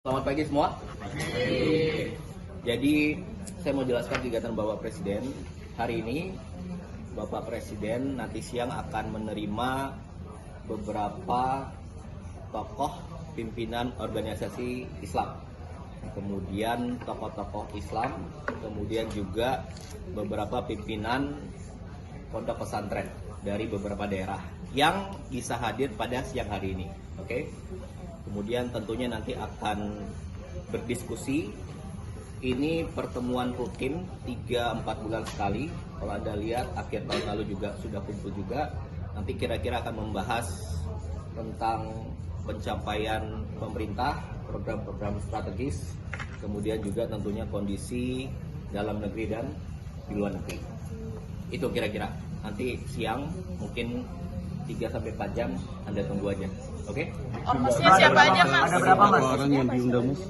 Selamat pagi semua. Jadi saya mau jelaskan kegiatan Bapak Presiden. Hari ini Bapak Presiden nanti siang akan menerima beberapa tokoh pimpinan organisasi Islam. Kemudian tokoh-tokoh Islam, kemudian juga beberapa pimpinan pondok pesantren dari beberapa daerah yang bisa hadir pada siang hari ini. Oke. Kemudian tentunya nanti akan berdiskusi. Ini pertemuan rutin 3-4 bulan sekali. Kalau Anda lihat akhir tahun lalu juga sudah kumpul juga. Nanti kira-kira akan membahas tentang pencapaian pemerintah, program-program strategis, kemudian juga tentunya kondisi dalam negeri dan di luar negeri. Itu kira-kira. Nanti siang mungkin 3-4 jam Anda tunggu aja. Oke? Ormasnya siapa aja, Mas? Ada berapa orang yang diundang, Mas?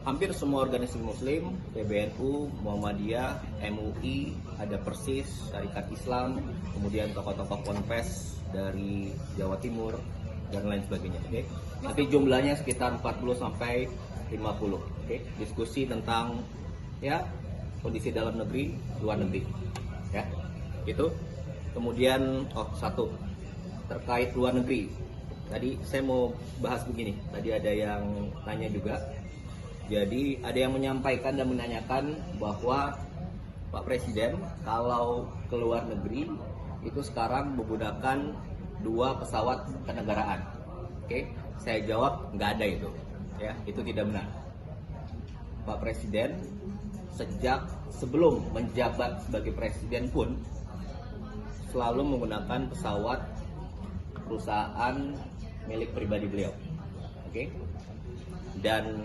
Hampir semua organisasi muslim, PBNU, Muhammadiyah, MUI, ada Persis, Syarikat Islam, kemudian tokoh-tokoh ponpes dari Jawa Timur dan lain sebagainya. Oke? Nanti jumlahnya sekitar 40 sampai 50. Oke? Diskusi tentang ya kondisi dalam negeri, luar negeri. Ya. Itu. Kemudian satu terkait luar negeri. Tadi saya mau bahas begini. Tadi ada yang tanya juga. Jadi ada yang menyampaikan dan menanyakan bahwa Pak Presiden kalau ke luar negeri itu sekarang menggunakan 2 pesawat kenegaraan. Oke, saya jawab nggak ada itu. Ya, itu tidak benar. Pak Presiden sejak sebelum menjabat sebagai presiden pun selalu menggunakan pesawat perusahaan milik pribadi beliau. Oke. Dan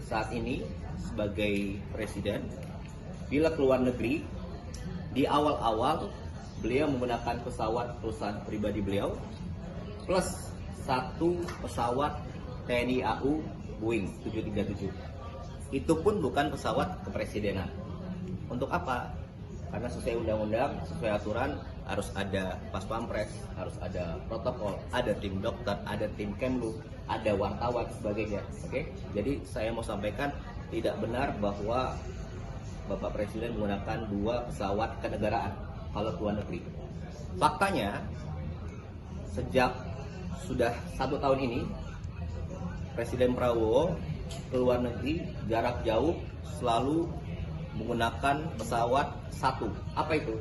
saat ini sebagai presiden, bila keluar negeri, di awal-awal beliau menggunakan pesawat perusahaan pribadi beliau plus 1 pesawat TNI AU Boeing 737. Itu pun bukan pesawat kepresidenan. Untuk apa? Karena sesuai undang-undang, sesuai aturan, harus ada pas pampres, harus ada protokol, ada tim dokter, ada tim Kemlu, ada wartawan, sebagainya. Oke? Jadi saya mau sampaikan tidak benar bahwa Bapak Presiden menggunakan 2 pesawat kenegaraan kalau ke luar negeri. Faktanya, sejak sudah 1 tahun ini, Presiden Prabowo ke luar negeri jarak jauh selalu menggunakan pesawat 1. Apa itu?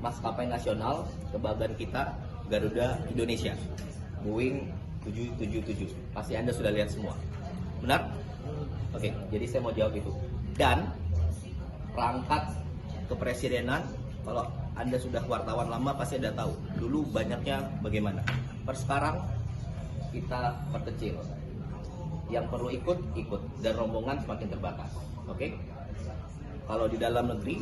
Maskapai nasional kebanggaan kita, Garuda Indonesia, Boeing 777. Pasti Anda sudah lihat semua. Benar? Oke, jadi saya mau jawab itu. Dan perangkat kepresidenan, kalau Anda sudah wartawan lama pasti Anda tahu. Dulu banyaknya bagaimana. Per sekarang kita perkecil. Yang perlu ikut dan rombongan semakin terbatas. Oke? Kalau di dalam negeri,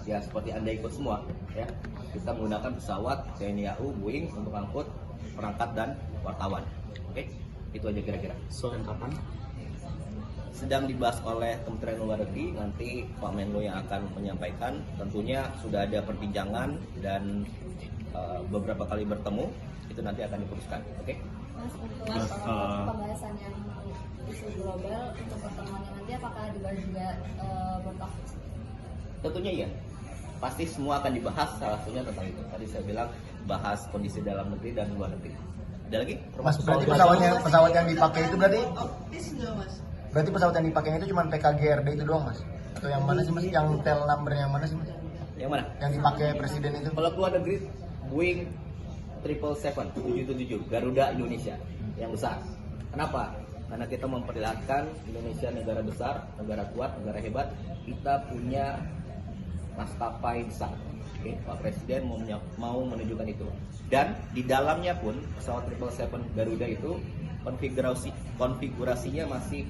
ya seperti Anda ikut semua, ya kita menggunakan pesawat TNI AU Boeing untuk angkut perangkat dan wartawan. Oke, itu aja kira-kira. Soal kapan? Sedang dibahas oleh Kementerian Luar Negeri, nanti Pak Menlo yang akan menyampaikan. Tentunya sudah ada perbincangan dan beberapa kali bertemu, itu nanti akan diputuskan. Oke? Mas, untuk pembahasan yang isu global untuk pertemuannya nanti apakah dibahas juga bentuk? Tentunya iya. Pasti semua akan dibahas, salah satunya tentang itu. Tadi saya bilang bahas kondisi dalam negeri dan luar negeri. Ada lagi? Mas, berarti pesawat yang dipakai itu berarti pesawat yang dipakai itu cuma PKGRD itu doang, Mas? Atau yang mana sih, Mas? Yang tel number yang mana sih, Mas? Yang mana? Yang dipakai presiden itu? Kalau keluar negeri, Boeing 777 Garuda Indonesia yang besar. Kenapa? Karena kita memperlihatkan Indonesia negara besar, negara kuat, negara hebat. Kita punya maskapai besar. Oke, Pak Presiden mau menunjukkan itu. Dan di dalamnya pun pesawat 777 Garuda itu konfigurasinya masih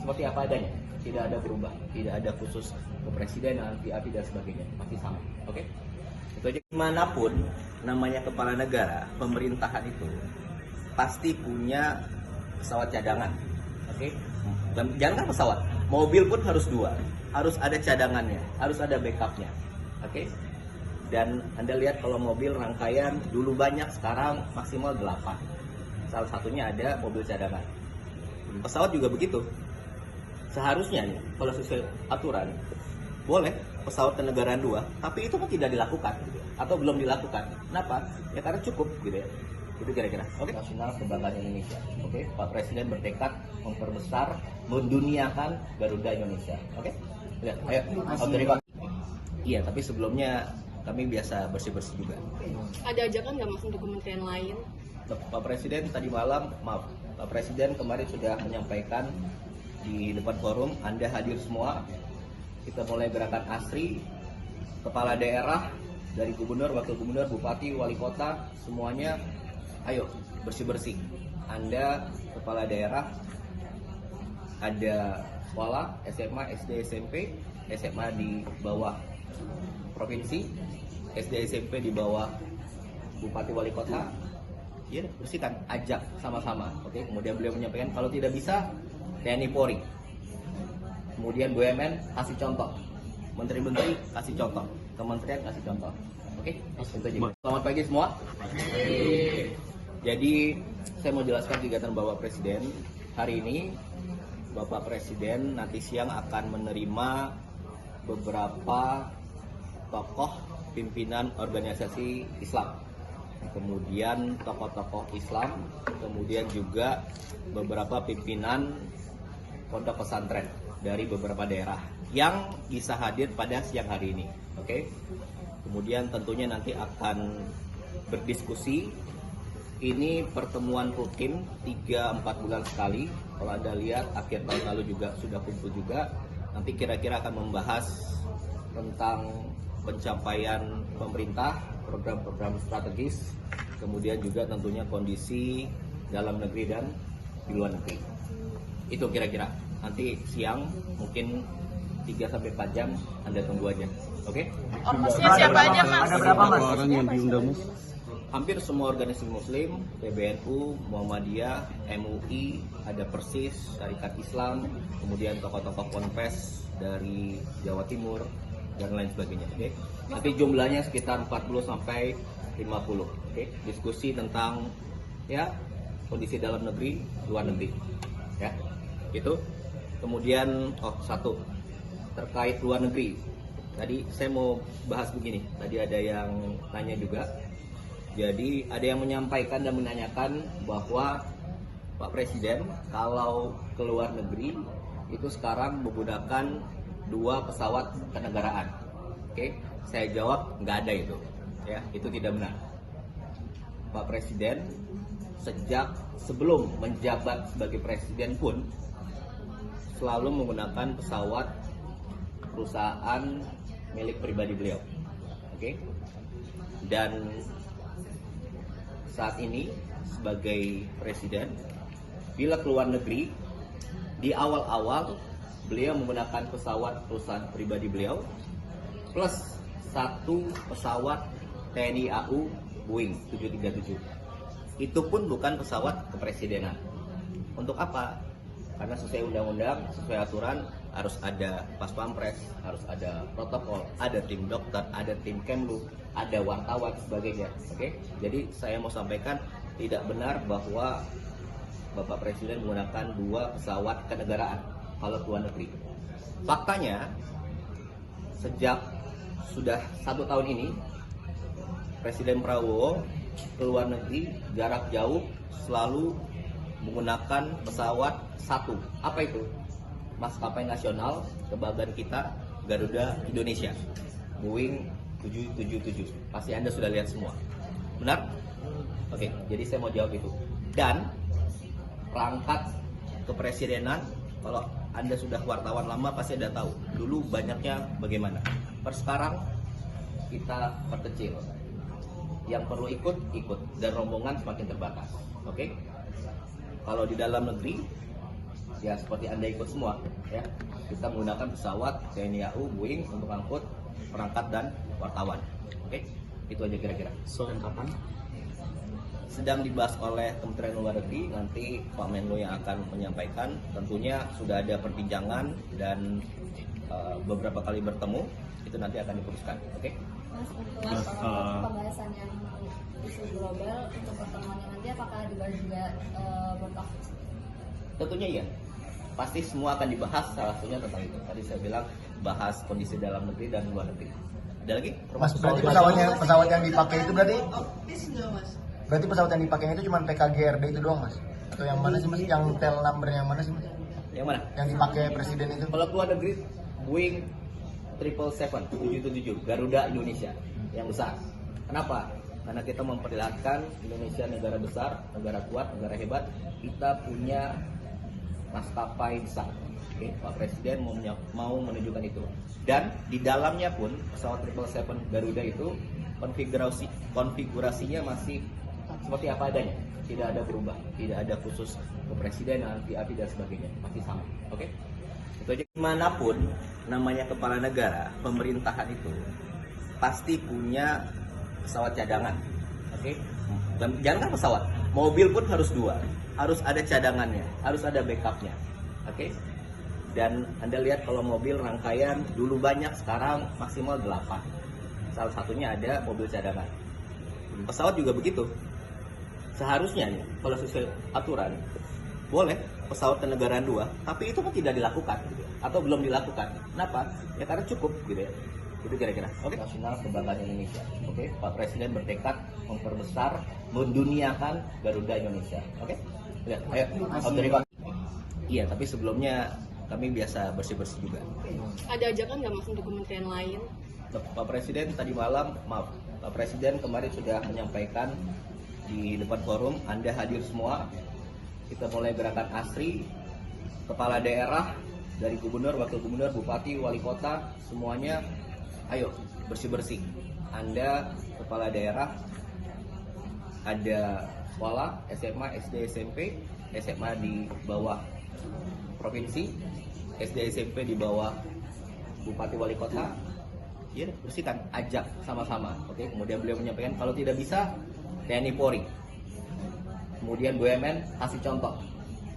seperti apa adanya. Tidak ada berubah, tidak ada khusus kepresidenan, VIP dan sebagainya. Masih sama. Oke? Itu aja. Dimanapun namanya kepala negara, pemerintahan itu pasti punya pesawat cadangan. Oke? Dan jangan pesawat, mobil pun harus 2. Harus ada cadangannya, harus ada backupnya. Oke? Dan Anda lihat kalau mobil rangkaian dulu banyak, sekarang maksimal 8. Salah satunya ada mobil cadangan. Pesawat juga begitu. Seharusnya nih, kalau sesuai aturan, boleh pesawat kenegaraan 2, tapi itu kan tidak dilakukan gitu, atau belum dilakukan. Kenapa? Ya karena cukup gitu ya. Itu kira-kira. Oke. Nasional kebanggaan Indonesia. Oke. Pak Presiden bertekad memperbesar, menduniakan Garuda Indonesia. Oke. Lihat, ayo. Terima. Iya, tapi sebelumnya kami biasa bersih-bersih juga. Ada ajakan nggak mas untuk kementerian lain? Pak Presiden tadi malam, maaf, Pak Presiden kemarin sudah menyampaikan di depan forum, Anda hadir semua. Kita mulai gerakan ASRI, kepala daerah, dari gubernur, wakil gubernur, bupati, wali kota, semuanya, ayo bersih-bersih. Anda kepala daerah, ada sekolah, SMA, SD, SMP, SMA di bawah provinsi, SD, SMP di bawah bupati, wali kota, ya bersihkan, ajak sama-sama. Oke. Kemudian beliau menyampaikan kalau tidak bisa TNI Polri, kemudian BUMN kasih contoh, menteri-menteri kasih contoh, kementerian kasih contoh. Oke, itu aja. Selamat pagi semua. Jadi saya mau jelaskan kegiatan Bapak Presiden hari ini. Bapak Presiden nanti siang akan menerima beberapa tokoh pimpinan organisasi Islam, kemudian tokoh-tokoh Islam, kemudian juga beberapa pimpinan pondok pesantren dari beberapa daerah yang bisa hadir pada siang hari ini. Oke. Kemudian tentunya nanti akan berdiskusi. Ini pertemuan rutin 3-4 bulan sekali. Kalau Anda lihat akhir tahun lalu juga sudah kumpul juga. Nanti kira-kira akan membahas tentang pencapaian pemerintah, program-program strategis, kemudian juga tentunya kondisi dalam negeri dan di luar negeri. Itu kira-kira. Nanti siang mungkin 3-4 jam Anda tunggu aja. Oke? Ormasnya siapa aja mas? Ada berapa mas? Berapa orang yang diundang mas? Hampir semua organisasi muslim, PBNU, Muhammadiyah, MUI, ada Persis, Syarikat Islam, kemudian tokoh-tokoh ponpes dari Jawa Timur dan lain sebagainya. Oke? Nanti jumlahnya sekitar 40-50. Oke? Diskusi tentang ya kondisi dalam negeri, luar negeri. Ya. Itu. Kemudian satu terkait luar negeri. Tadi saya mau bahas begini. Tadi ada yang tanya juga. Jadi ada yang menyampaikan dan menanyakan bahwa Pak Presiden kalau ke luar negeri itu sekarang menggunakan 2 pesawat kenegaraan. Oke, saya jawab nggak ada itu. Ya, itu tidak benar. Pak Presiden sejak sebelum menjabat sebagai presiden pun selalu menggunakan pesawat perusahaan milik pribadi beliau. Oke. Dan saat ini sebagai presiden, bila keluar negeri, di awal-awal beliau menggunakan pesawat perusahaan pribadi beliau plus 1 pesawat TNI AU Boeing 737. Itu pun bukan pesawat kepresidenan. Untuk apa? Karena sesuai undang-undang, sesuai aturan, harus ada pas pampres, harus ada protokol, ada tim dokter, ada tim Kemlu, ada wartawan, sebagainya. Oke? Jadi saya mau sampaikan tidak benar bahwa Bapak Presiden menggunakan 2 pesawat kenegaraan kalau ke luar negeri. Faktanya, sejak sudah 1 tahun ini, Presiden Prabowo ke luar negeri jarak jauh selalu menggunakan pesawat 1. Apa itu? Maskapai nasional kebanggaan kita, Garuda Indonesia, Boeing 777. Pasti Anda sudah lihat semua. Benar? Oke, jadi saya mau jawab itu. Dan perangkat kepresidenan, kalau Anda sudah wartawan lama pasti Anda tahu. Dulu banyaknya bagaimana. Per sekarang kita perkecil. Yang perlu ikut, dan rombongan semakin terbatas. Oke? Kalau di dalam negeri, ya seperti Anda ikut semua, ya. Kita menggunakan pesawat TNI AU Boeing untuk angkut perangkat dan wartawan. Oke? Itu aja kira-kira. Soal kapan? Sedang dibahas oleh Kementerian Luar Negeri, nanti Pak Menlo yang akan menyampaikan. Tentunya sudah ada perbincangan dan beberapa kali bertemu, itu nanti akan diputuskan. Oke? Mas, untuk pembahasan yang isu global untuk pertemuannya nanti apakah dibahas juga World Cup? Tentunya iya. Pasti semua akan dibahas, salah satunya tentang itu. Tadi saya bilang bahas kondisi dalam negeri dan luar negeri. Ada lagi? Mas, berarti pesawat yang dipakai itu berarti pesawat yang dipakai itu cuma PKGRD itu doang, Mas? Atau yang mana sih, Mas? Yang tel number yang mana sih, Mas? Yang mana? Yang dipakai presiden itu? Kalau keluar negeri, Boeing 777 Garuda Indonesia yang besar. Kenapa? Karena kita memperlihatkan Indonesia negara besar, negara kuat, negara hebat. Kita punya maskapai besar. Oke, Pak Presiden mau menunjukkan itu. Dan di dalamnya pun pesawat 777 Garuda itu konfigurasinya masih seperti apa adanya, tidak ada berubah, tidak ada khusus kepresidenan, VIP dan sebagainya, masih sama. Oke? Itu aja. Dimanapun namanya kepala negara, pemerintahan itu pasti punya pesawat cadangan. Oke? Dan jangan pesawat, mobil pun harus dua, harus ada cadangannya, harus ada backupnya. Oke? Dan Anda lihat kalau mobil rangkaian dulu banyak, sekarang maksimal 8. Salah satunya ada mobil cadangan. Pesawat juga begitu. Seharusnya nih, kalau sesuai aturan, boleh pesawat kenegaraan 2, tapi itu kan tidak dilakukan gitu, atau belum dilakukan. Kenapa? Ya karena cukup gitu ya. Itu kira-kira. Oke. Nasional Kebanggaan Indonesia. Oke. Pak Presiden bertekad memperbesar, menduniakan Garuda Indonesia. Oke. Lihat, ayo. Oke, iya, tapi sebelumnya kami biasa bersih-bersih juga. Ada ajakan nggak mas untuk kementerian lain? Pak Presiden tadi malam, Pak Presiden kemarin sudah menyampaikan di depan forum, Anda hadir semua. Kita mulai gerakan ASRI, kepala daerah, dari gubernur, wakil gubernur, bupati, wali kota, semuanya, ayo bersih-bersih. Anda kepala daerah, ada sekolah, SMA, SD, SMP, SMA di bawah provinsi, SD, SMP di bawah bupati, wali kota, ya bersihkan, ajak sama-sama. Oke, kemudian beliau menyampaikan kalau tidak bisa TNI Polri, kemudian BUMN kasih contoh,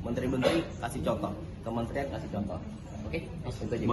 menteri-menteri kasih contoh, kementerian kasih contoh. Oke, itu aja.